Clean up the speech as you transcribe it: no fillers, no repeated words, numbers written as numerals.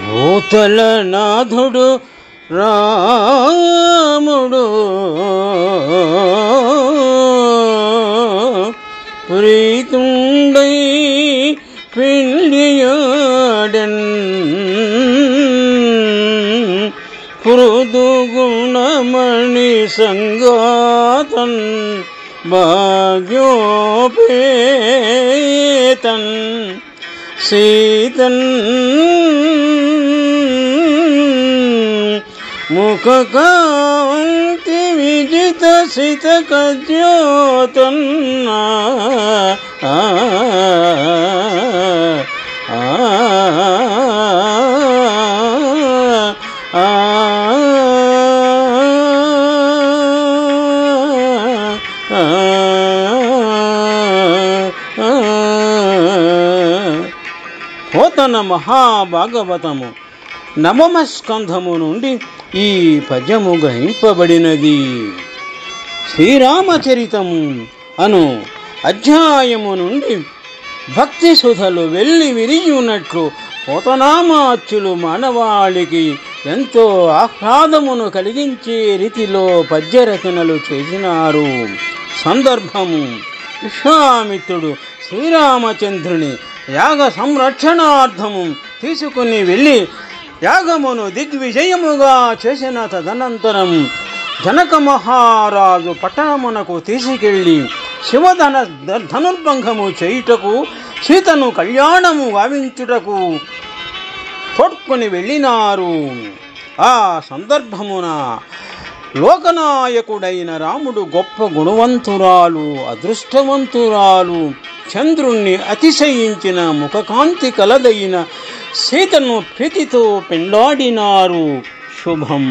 భూతల నాథుడు రాముడు ప్రీతుండై పిండియాడన్ పృథుగుణమణి సంగాతన్ భాగ్యోపేతన్ సీతన్ ముఖకాంతి విజిత సితకద్యోతన్నా పోతన మహాభాగవతము నవమ స్కంధము నుండి ఈ పద్యము గ్రహింపబడినది. శ్రీరామచరితము అను అధ్యాయము నుండి భక్తి సుధలు వెళ్ళి విరియున్నట్లు పోతనామాచ్యులు మానవాళికి ఎంతో ఆహ్లాదమును కలిగించే రీతిలో పద్యరచనలు చేసినారు. సందర్భము: విశ్వామిత్రుడు శ్రీరామచంద్రుని యాగ సంరక్షణార్థము తీసుకుని వెళ్ళి యాగమును దిగ్విజయముగా చేసిన తదనంతరం జనక మహారాజు పట్టణమునకు తీసుకెళ్ళి ధనుర్భంగము చేయుటకు సీతను కళ్యాణము గావించుటకు తోడ్కొని వెళ్ళినారు. ఆ సందర్భమున లోకనాయకుడైన రాముడు గొప్ప గుణవంతురాలు, అదృష్టవంతురాలు, చంద్రుణ్ణి అతిశయించిన ముఖకాంతి కలదైన సీతను ప్రీతితో పెండాడినారు. శుభం.